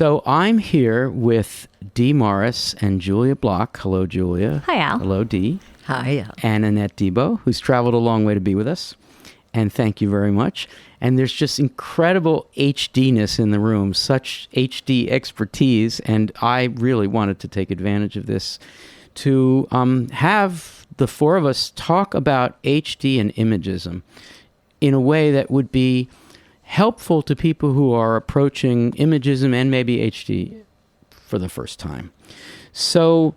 So I'm here with Dee Morris and Julia Bloch. Hello, Julia. Hi, Al. Hello, Dee. Hi, Al. And Annette Debo, who's traveled a long way to be with us. And thank you very much. And there's just incredible HD-ness in the room, such HD expertise. And I really wanted to take advantage of this to have the four of us talk about HD and Imagism in a way that would be helpful to people who are approaching Imagism and maybe HD for the first time. So,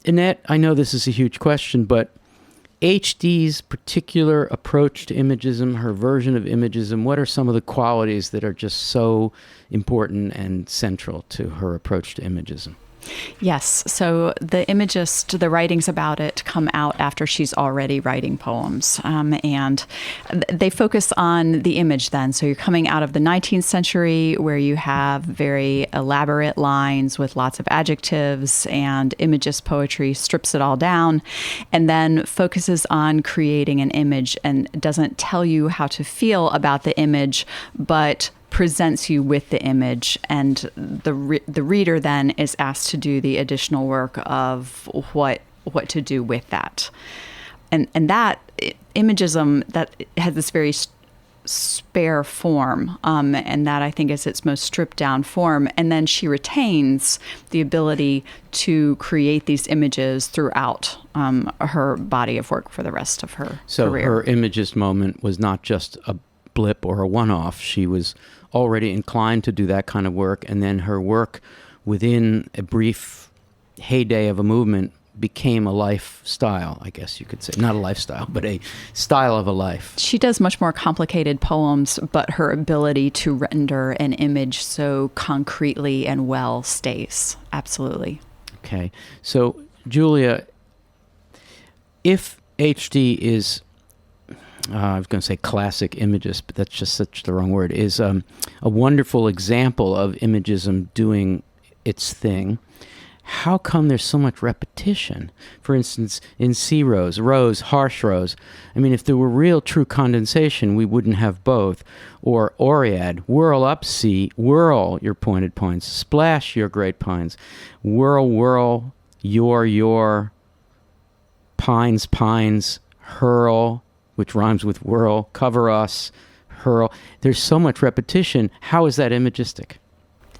Annette, I know this is a huge question, but HD's particular approach to Imagism, her version of Imagism, what are some of the qualities that are just so important and central to her approach to Imagism? Yes. So the Imagist, the writings about it come out after she's already writing poems. And they focus on the image then. So you're coming out of the 19th century where you have very elaborate lines with lots of adjectives, and Imagist poetry strips it all down and then focuses on creating an image and doesn't tell you how to feel about the image, but presents you with the image, and the reader then is asked to do the additional work of what to do with that, and that Imagism that has this very spare form, and that I think is its most stripped down form, and then she retains the ability to create these images throughout her body of work for the rest of her career. So her Imagist moment was not just a blip or a one-off. She was already inclined to do that kind of work, and then her work within a brief heyday of a movement became a lifestyle, I guess you could say. Not a lifestyle, but a style of a life. She does much more complicated poems, but her ability to render an image so concretely and well stays. Absolutely. Okay. So, Julia, if HD is I was going to say classic Imagist, but that's just such the wrong word, is a wonderful example of Imagism doing its thing. How come there's so much repetition? For instance, in C rose, harsh rose. I mean, if there were real true condensation, we wouldn't have both. Or Oread, whirl up C, whirl your pointed points, splash your great pines, whirl, your, pines, hurl, which rhymes with whirl, cover us, hurl. There's so much repetition. How is that imagistic?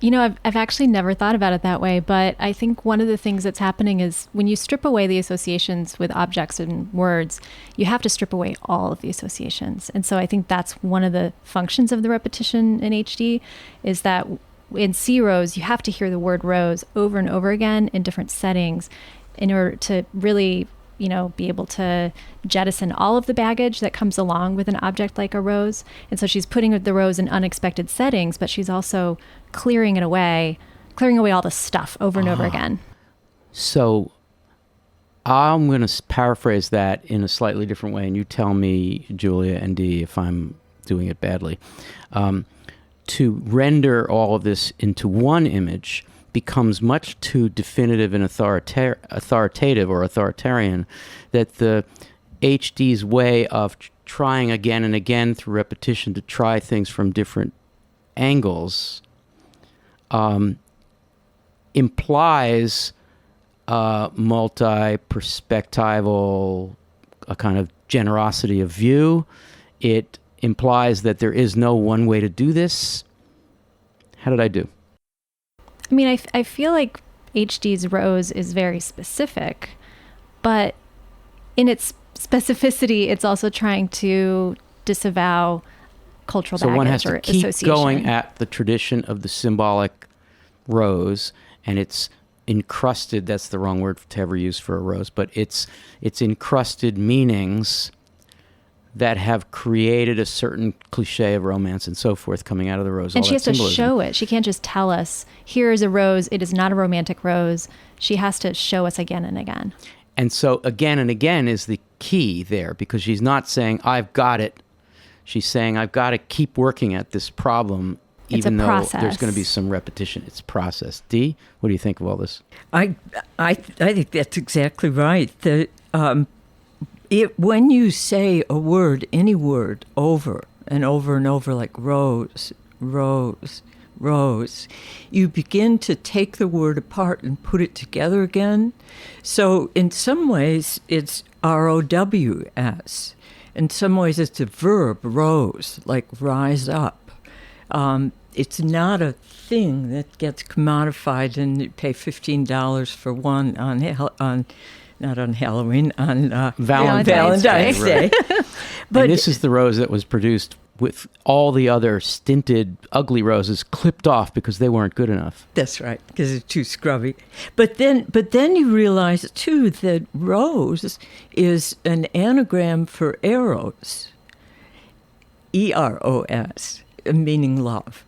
You know, I've actually never thought about it that way, but I think one of the things that's happening is when you strip away the associations with objects and words, you have to strip away all of the associations. And so I think that's one of the functions of the repetition in HD, is that in C rose, you have to hear the word rose over and over again in different settings in order to really, you know, be able to jettison all of the baggage that comes along with an object like a rose. And so she's putting the rose in unexpected settings, but she's also clearing away all the stuff over and over again. So I'm going to paraphrase that in a slightly different way, and you tell me, Julia and Dee, if I'm doing it badly. To render all of this into one image becomes much too definitive and authoritative or authoritarian, that the HD's way of trying again and again through repetition to try things from different angles implies multi-perspectival, a kind of generosity of view. It implies that there is no one way to do this. How did I do? I mean, I feel like HD's rose is very specific, but in its specificity, it's also trying to disavow cultural baggage or association. So one has to keep going at the tradition of the symbolic rose, and it's encrusted, that's the wrong word to ever use for a rose, but it's encrusted meanings that have created a certain cliche of romance and so forth coming out of the rose. And she has to show it. She can't just tell us, here is a rose, it is not a romantic rose. She has to show us again and again. And so again and again is the key there, because she's not saying, I've got it. She's saying, I've got to keep working at this problem, even though there's going to be some repetition. It's process. Dee, what do you think of all this? I think that's exactly right. When you say a word, any word, over and over and over, like rose, rose, you begin to take the word apart and put it together again. So in some ways, it's ROWS. In some ways, it's a verb, rose, like rise up. It's not a thing that gets commodified and you pay $15 for one not on Halloween, on Valentine's Day. Right. But this is the rose that was produced with all the other stinted, ugly roses clipped off because they weren't good enough. That's right, because it's too scrubby. But then you realize, too, that rose is an anagram for eros, E-R-O-S, meaning love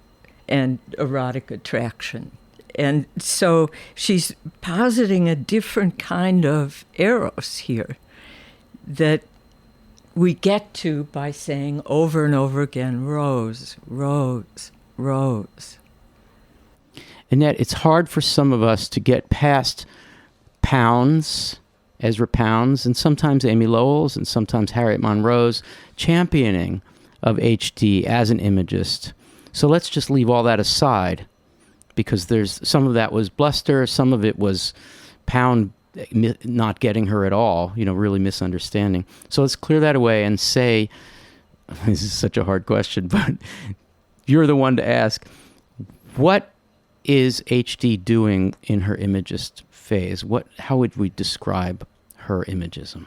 and erotic attraction. And so she's positing a different kind of eros here that we get to by saying over and over again, rose, rose, rose. Annette, it's hard for some of us to get past Pounds, Ezra Pounds, and sometimes Amy Lowell's and sometimes Harriet Monroe's championing of HD as an imagist. So let's just leave all that aside, because there's some of that was bluster, some of it was Pound not getting her at all, really misunderstanding. So let's clear that away and say, this is such a hard question, but you're the one to ask, what is HD doing in her imagist phase? How would we describe her imagism?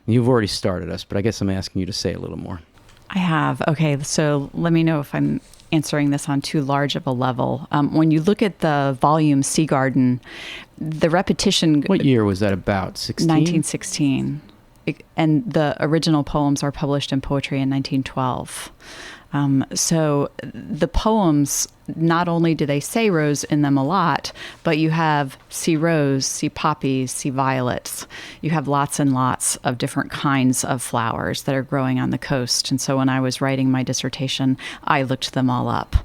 You've already started us, but I guess I'm asking you to say a little more. I have. Okay, so let me know if I'm answering this on too large of a level. When you look at the volume Sea Garden, the repetition... What year was that about? 1916. And the original poems are published in Poetry in 1912. So the poems, not only do they say rose in them a lot, but you have see rose, see poppies, see violets. You have lots and lots of different kinds of flowers that are growing on the coast. And so when I was writing my dissertation, I looked them all up.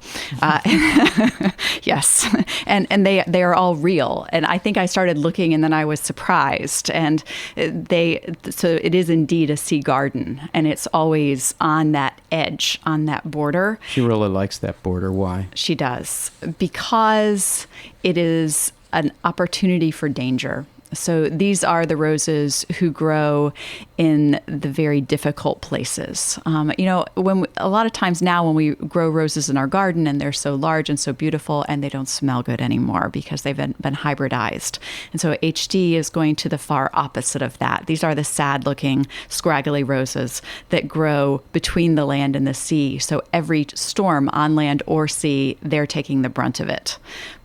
Yes. And they are all real. And I think I started looking and then I was surprised. And so it is indeed a sea garden. And it's always on that edge, on that border. She really likes that border. Why? She does, because it is an opportunity for danger. So these are the roses who grow in the very difficult places. When a lot of times now when we grow roses in our garden and they're so large and so beautiful and they don't smell good anymore because they've been hybridized. And so HD is going to the far opposite of that. These are the sad-looking, scraggly roses that grow between the land and the sea. So every storm on land or sea, they're taking the brunt of it.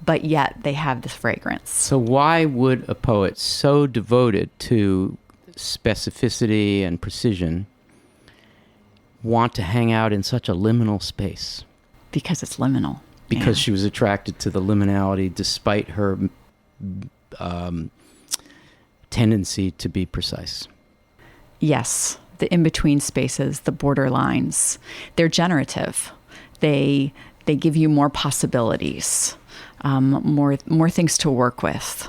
But yet they have this fragrance. So why would a poet so devoted to specificity and precision want to hang out in such a liminal space? Because it's liminal. Because she was attracted to the liminality despite her tendency to be precise. Yes, the in-between spaces, the border lines, they're generative. They give you more possibilities. More things to work with.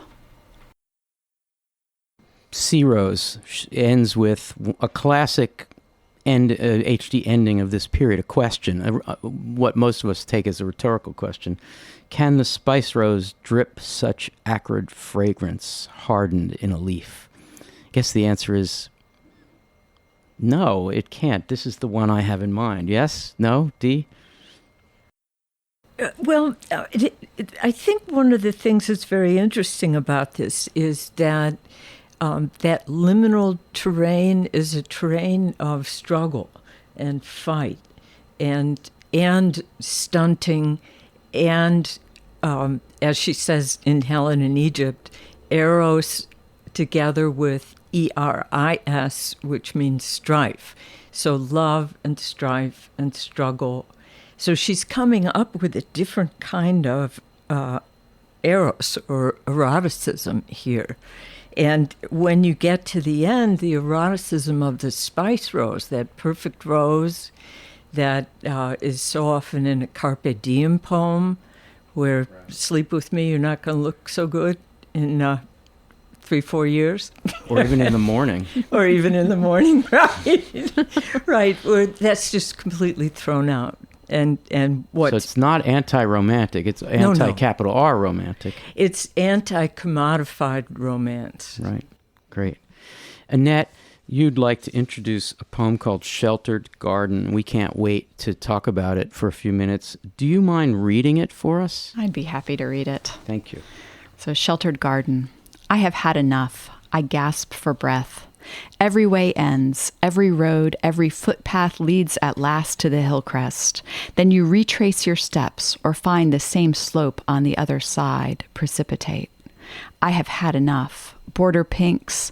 Sea Rose ends with a classic HD ending of this period, a question, what most of us take as a rhetorical question. Can the spice rose drip such acrid fragrance hardened in a leaf? I guess the answer is no, it can't. This is the one I have in mind. Yes? No? Dee? I think one of the things that's very interesting about this is that that liminal terrain is a terrain of struggle and fight and stunting and, as she says in Helen in Egypt, eros together with ERIS, which means strife. So love and strife and struggle. So she's coming up with a different kind of eros or eroticism here. And when you get to the end, the eroticism of the spice rose, that perfect rose that is so often in a Carpe Diem poem where sleep with me, you're not going to look so good in 3-4 years. Or even in the morning. Or even in the morning, right. Right. That's just completely thrown out. And what? So it's not anti-romantic. It's anti-capital R romantic. It's anti-commodified romance. Right. Great. Annette, you'd like to introduce a poem called Sheltered Garden. We can't wait to talk about it for a few minutes. Do you mind reading it for us? I'd be happy to read it. Thank you. So, Sheltered Garden. I have had enough. I gasp for breath. Every way ends, every road, every footpath leads at last to the hill crest. Then you retrace your steps or find the same slope on the other side, precipitate. I have had enough. Border pinks,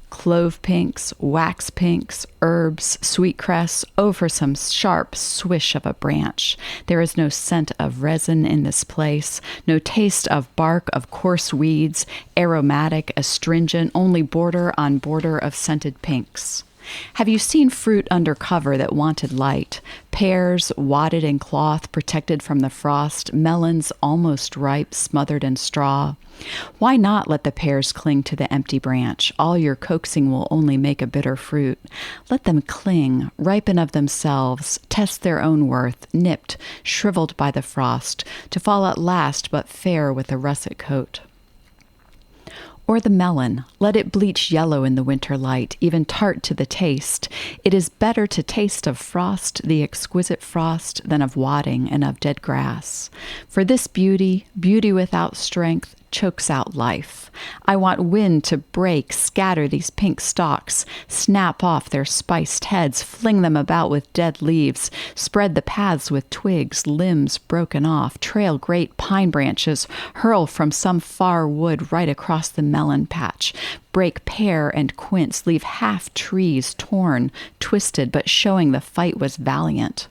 clove pinks, wax pinks, herbs, sweetcress, oh, for some sharp swish of a branch. There is no scent of resin in this place, no taste of bark of coarse weeds, aromatic, astringent, only border on border of scented pinks. Have you seen fruit under cover that wanted light? Pears, wadded in cloth, protected from the frost, melons almost ripe, smothered in straw. Why not let the pears cling to the empty branch? All your coaxing will only make a bitter fruit. Let them cling, ripen of themselves, test their own worth, nipped, shriveled by the frost, to fall at last but fair with a russet coat. Or the melon, let it bleach yellow in the winter light, even tart to the taste. It is better to taste of frost, the exquisite frost, than of wadding and of dead grass. For this beauty, beauty without strength, chokes out life. I want wind to break, scatter these pink stalks, snap off their spiced heads, fling them about with dead leaves, spread the paths with twigs, limbs broken off, trail great pine branches, hurl from some far wood right across the melon patch, break pear and quince, leave half trees torn, twisted, but showing the fight was valiant.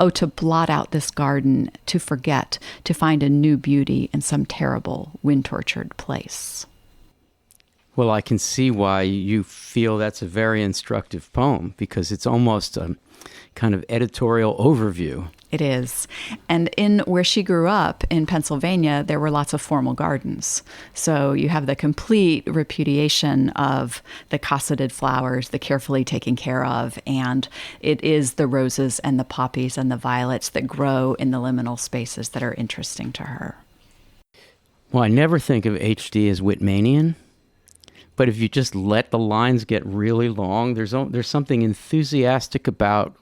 Oh, to blot out this garden, to forget, to find a new beauty in some terrible, wind-tortured place. Well, I can see why you feel that's a very instructive poem, because it's almost a kind of editorial overview. It is. And in where she grew up in Pennsylvania, there were lots of formal gardens. So you have the complete repudiation of the cosseted flowers, the carefully taken care of, and it is the roses and the poppies and the violets that grow in the liminal spaces that are interesting to her. Well, I never think of HD as Whitmanian, but if you just let the lines get really long, there's something enthusiastic about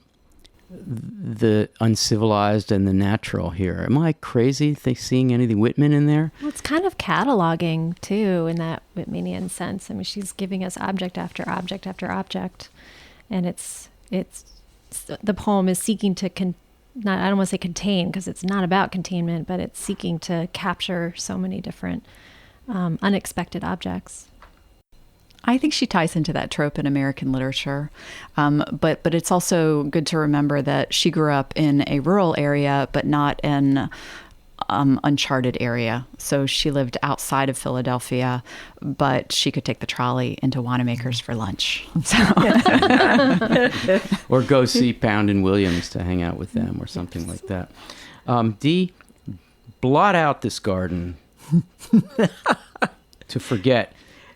the uncivilized and the natural here. Am I crazy seeing anything Whitman in there? Well, it's kind of cataloging, too, in that Whitmanian sense. I mean, she's giving us object after object after object. And it's the poem is seeking to, I don't want to say contain, because it's not about containment, but it's seeking to capture so many different unexpected objects. I think she ties into that trope in American literature, but it's also good to remember that she grew up in a rural area, but not an uncharted area. So she lived outside of Philadelphia, but she could take the trolley into Wanamaker's for lunch. So. Or go see Pound and Williams to hang out with them or something like that. Dee, blot out this garden to forget,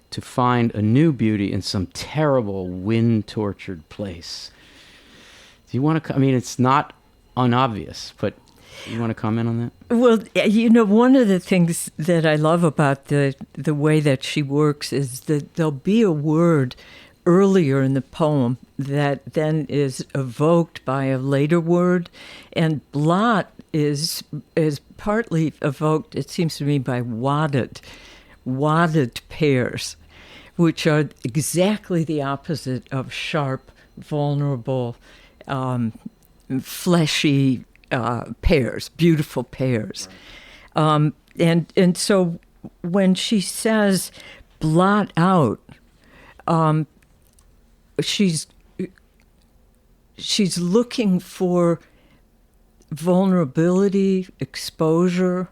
to find a new beauty in some terrible wind-tortured place. Do you want to? I mean, it's not unobvious, but you want to comment on that? Well, you know, one of the things that I love about the way that she works is that there'll be a word earlier in the poem that then is evoked by a later word, and blot is partly evoked, it seems to me, by wadded pears, which are exactly the opposite of sharp, vulnerable, fleshy pears, beautiful pears. And so when she says blot out, she's looking for vulnerability, exposure,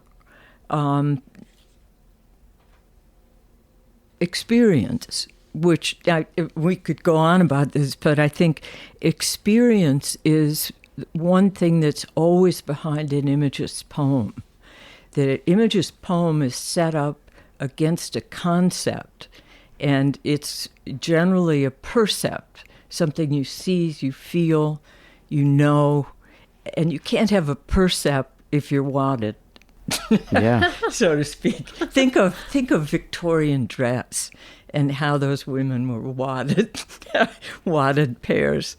experience, which we could go on about this, but I think experience is one thing that's always behind an Imagist poem. That an Imagist poem is set up against a concept, and it's generally a percept, something you see, you feel, you know, and you can't have a percept if you're wadded, Yeah. so to speak. Think of Victorian dress and how those women were wadded pairs.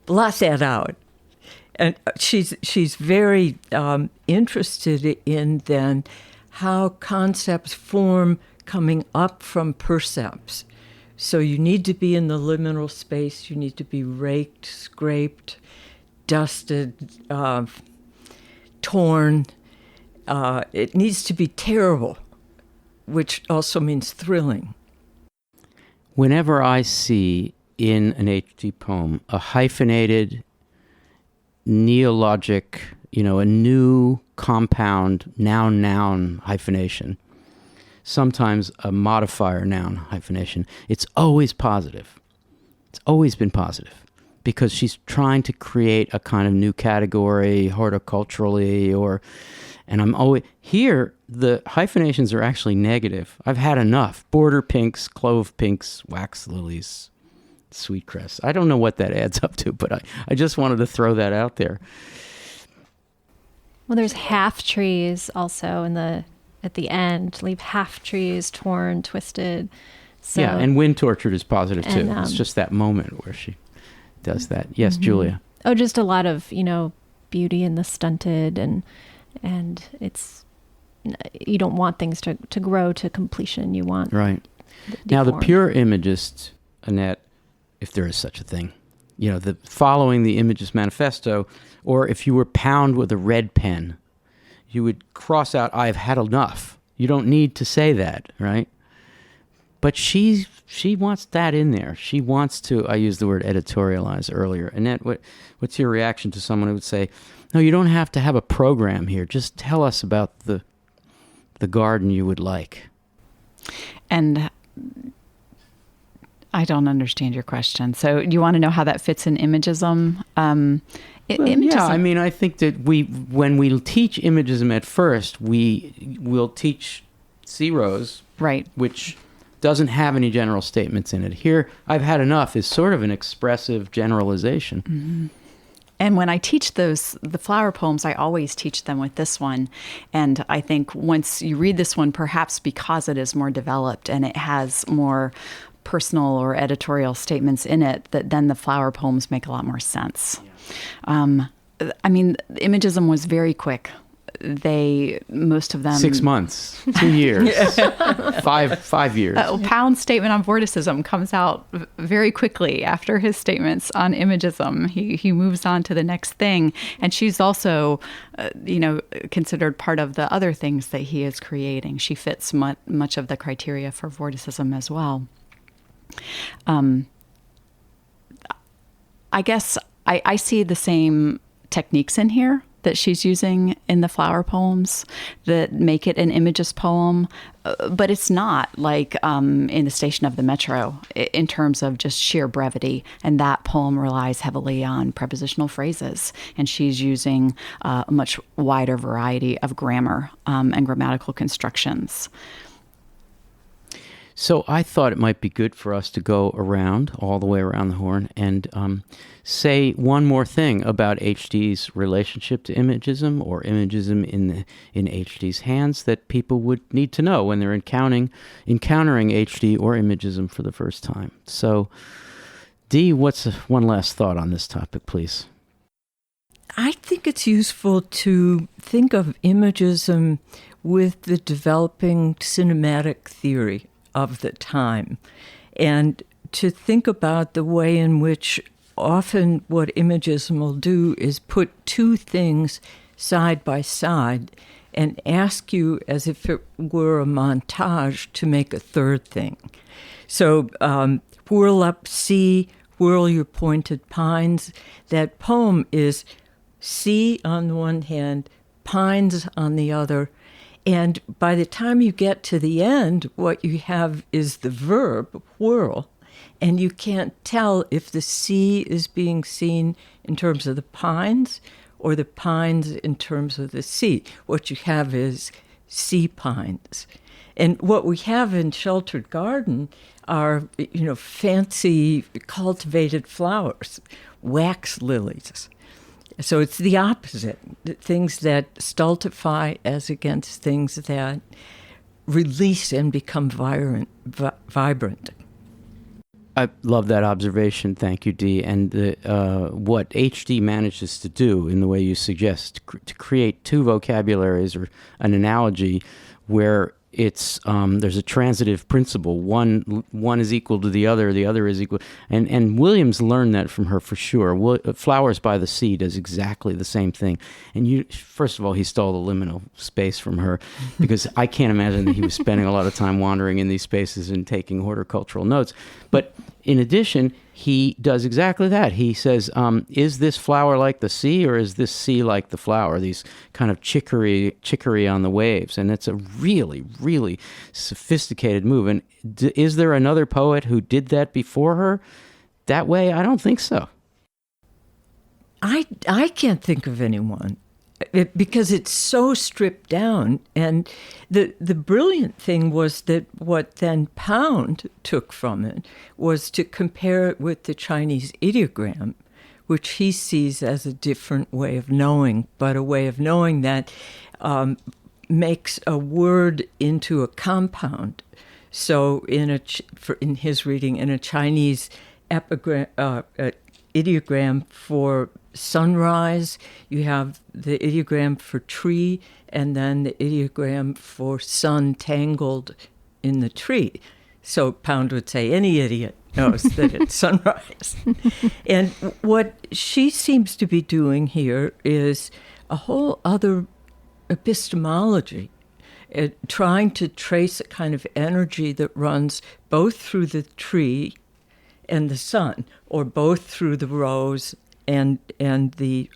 Blot that out. And she's very interested in then how concepts form coming up from percepts. So you need to be in the liminal space. You need to be raked, scraped, dusted, torn. It needs to be terrible, which also means thrilling. Whenever I see in an HD poem a hyphenated, neologic, a new compound noun hyphenation, sometimes a modifier noun hyphenation, it's always positive. It's always been positive because she's trying to create a kind of new category horticulturally and I'm always here. The hyphenations are actually negative. I've had enough. Border pinks, clove pinks, wax lilies, sweetcress. I don't know what that adds up to, but I just wanted to throw that out there. Well, there's half trees also at the end. Leave half trees torn, twisted. So, yeah, and wind tortured is positive too. And, it's just that moment where she does that. Yes, Julia. Oh, just a lot of beauty in the stunted, and it's you don't want things to grow to completion. You want right. Now the pure Imagist, Annette, if there is such a thing, the following the Imagist manifesto, or if you were pound with a red pen, you would cross out, I've had enough. You don't need to say that, right? But she wants that in there. She wants to, I used the word editorialize earlier. Annette, what's your reaction to someone who would say, no, you don't have to have a program here. Just tell us about the garden you would like. And I don't understand your question. So you want to know how that fits in Imagism? Imagism. Yeah, I mean, I think that when we teach Imagism at first, we'll teach zeros, right, which doesn't have any general statements in it. Here, I've had enough is sort of an expressive generalization. Mm-hmm. And when I teach the flower poems, I always teach them with this one. And I think once you read this one, perhaps because it is more developed and it has more personal or editorial statements in it, that then the flower poems make a lot more sense. Yeah. Imagism was very quick. Most of them 6 months, 2 years, 5 years. Pound's statement on vorticism comes out very quickly after his statements on Imagism. He moves on to the next thing, and she's also, considered part of the other things that he is creating. She fits much of the criteria for vorticism as well. I guess I see the same techniques in here that she's using in the flower poems that make it an Imagist poem, but it's not like in The Station of the Metro in terms of just sheer brevity. And that poem relies heavily on prepositional phrases, and she's using a much wider variety of grammar and grammatical constructions. So I thought it might be good for us to go around, all the way around the horn, and say one more thing about HD's relationship to Imagism, or Imagism in HD's hands, that people would need to know when they're encountering HD or Imagism for the first time. So, Dee, what's one last thought on this topic, please? I think it's useful to think of Imagism with the developing cinematic theory of the time, and to think about the way in which often what Imagism will do is put two things side by side and ask you, as if it were a montage, to make a third thing. So whirl up sea, whirl your pointed pines. That poem is sea on the one hand, pines on the other. And by the time you get to the end, what you have is the verb, whirl, and you can't tell if the sea is being seen in terms of the pines or the pines in terms of the sea. What you have is sea pines. And what we have in Sheltered Garden are, fancy cultivated flowers, wax lilies. So it's the opposite. Things that stultify as against things that release and become vibrant. I love that observation. Thank you, Dee. And what HD manages to do in the way you suggest, to create two vocabularies or an analogy where it's there's a transitive principle. One is equal to the other is equal. And Williams learned that from her for sure. Flowers by the Sea does exactly the same thing. And first of all, he stole the liminal space from her, because I can't imagine that he was spending a lot of time wandering in these spaces and taking horticultural notes. But in addition, he does exactly that. He says, is this flower like the sea, or is this sea like the flower? These kind of chicory on the waves. And it's a really, really sophisticated move. And is there another poet who did that before her that way? I don't think so. I can't think of anyone. Because it's so stripped down. And the brilliant thing was that what then Pound took from it was to compare it with the Chinese ideogram, which he sees as a different way of knowing, but a way of knowing that makes a word into a compound. So in his reading, in a Chinese ideogram for sunrise, you have the ideogram for tree, and then the ideogram for sun tangled in the tree. So Pound would say, any idiot knows that it's sunrise. And what she seems to be doing here is a whole other epistemology, trying to trace a kind of energy that runs both through the tree and the sun, or both through the rose and the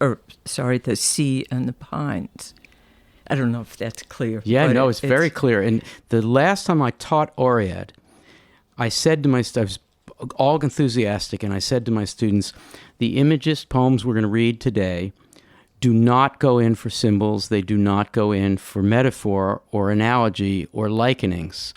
sea and the pines. I don't know if that's clear. Yeah, no, it's very clear. And the last time I taught Oriad, I said to my students, I was all enthusiastic, and I said to my students, the Imagist poems we're going to read today do not go in for symbols. They do not go in for metaphor or analogy or likenings.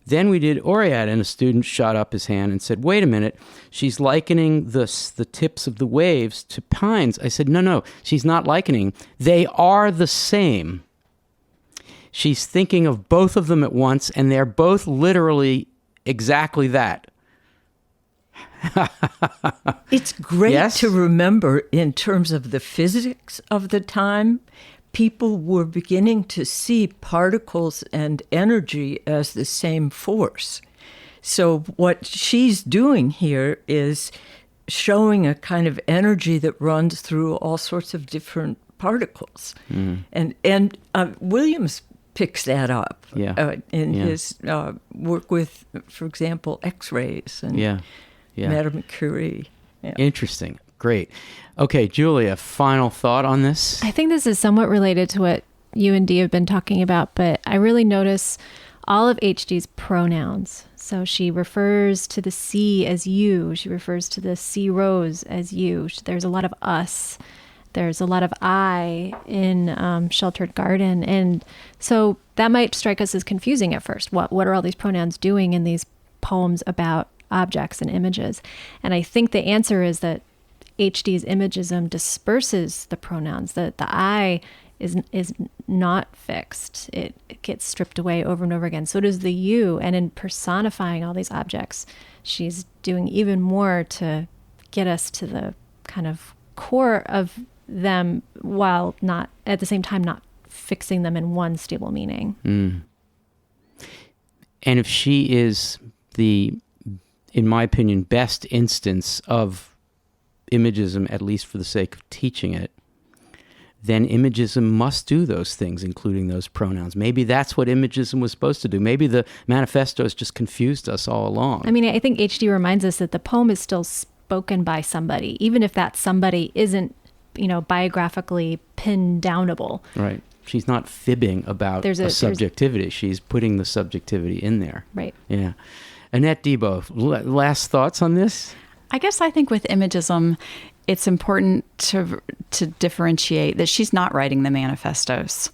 Then we did Oriad, and a student shot up his hand and said, wait a minute, she's likening the tips of the waves to pines. I said, no, she's not likening. They are the same. She's thinking of both of them at once, and they're both literally exactly that. It's great to remember, in terms of the physics of the time, people were beginning to see particles and energy as the same force. So what she's doing here is showing a kind of energy that runs through all sorts of different particles. And Williams picks that up in his work with, for example, X-rays and Madame Curie. Yeah. Interesting. Great. Okay, Julia, final thought on this? I think this is somewhat related to what you and Dee have been talking about, but I really notice all of HD's pronouns. So she refers to the sea as you. She refers to the sea rose as you. There's a lot of us. There's a lot of I in Sheltered Garden. And so that might strike us as confusing at first. What are all these pronouns doing in these poems about objects and images? And I think the answer is that HD's Imagism disperses the pronouns. The I is not fixed. It gets stripped away over and over again. So does the you. And in personifying all these objects, she's doing even more to get us to the kind of core of them, while not at the same time not fixing them in one stable meaning. And if she is the, in my opinion, best instance of Imagism, at least for the sake of teaching it, then Imagism must do those things, including those pronouns. Maybe that's what Imagism was supposed to do. Maybe the manifestos just confused us all along. I mean, I think HD reminds us that the poem is still spoken by somebody, even if that somebody isn't, biographically pin downable. Right. She's not fibbing about a subjectivity. She's putting the subjectivity in there. Right. Yeah. Annette Debo, last thoughts on this? I guess I think with Imagism, it's important to differentiate that she's not writing the manifestos.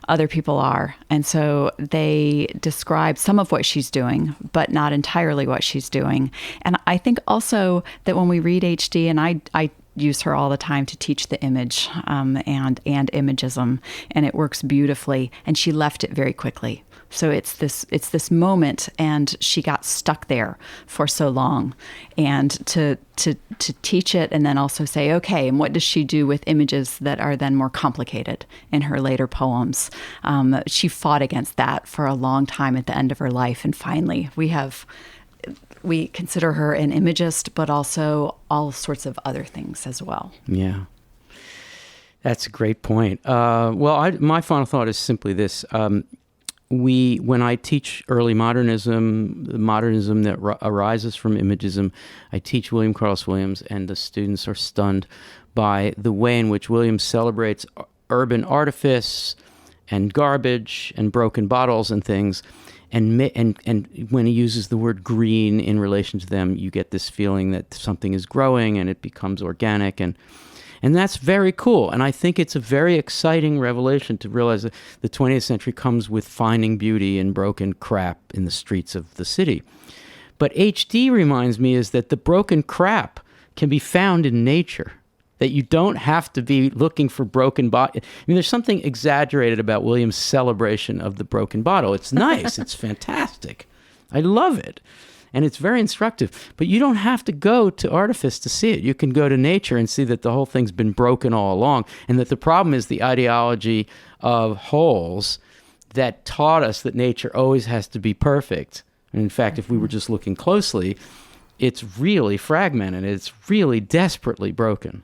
Other people are. And so they describe some of what she's doing, but not entirely what she's doing. And I think also that when we read HD, and I use her all the time to teach the image and Imagism, and it works beautifully. And she left it very quickly. So it's this moment, and she got stuck there for so long. And to teach it, and then also say, okay, and what does she do with images that are then more complicated in her later poems? She fought against that for a long time at the end of her life, and finally we consider her an imagist, but also all sorts of other things as well. Yeah. That's a great point. My final thought is simply this. When I teach early modernism, the modernism that arises from Imagism, I teach William Carlos Williams, and the students are stunned by the way in which Williams celebrates urban artifice and garbage and broken bottles and things. And when he uses the word green in relation to them, you get this feeling that something is growing and it becomes organic, and that's very cool. And I think it's a very exciting revelation to realize that the 20th century comes with finding beauty in broken crap in the streets of the city. But HD reminds me is that the broken crap can be found in nature, that you don't have to be looking for broken bottle. I mean, there's something exaggerated about Williams' celebration of the broken bottle. It's nice. It's fantastic. I love it. And it's very instructive. But you don't have to go to artifice to see it. You can go to nature and see that the whole thing's been broken all along, and that the problem is the ideology of wholes that taught us that nature always has to be perfect. And in fact, if we were just looking closely, it's really fragmented. It's really desperately broken.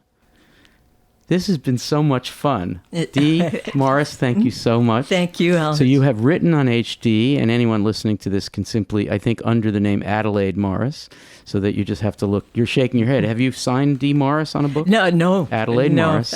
This has been so much fun. Dee Morris, thank you so much. Thank you, Alex. So you have written on HD, and anyone listening to this can simply, I think, under the name Adelaide Morris, so that you just have to look. You're shaking your head. Have you signed Dee Morris on a book? No. Adelaide Morris.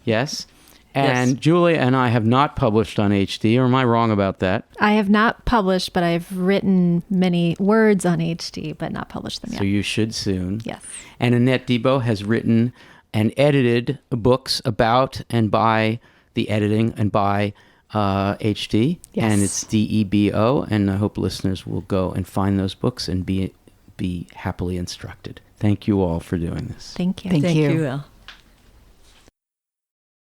Yes. And Yes. Julia and I have not published on HD, or am I wrong about that? I have not published, but I've written many words on HD, but not published them yet. So you should soon. Yes. And Annette Debo has written and edited books about and by the editing and by HD. Yes. And it's Debo. And I hope listeners will go and find those books and be happily instructed. Thank you all for doing this. Thank you. Thank Thank you. you, Al.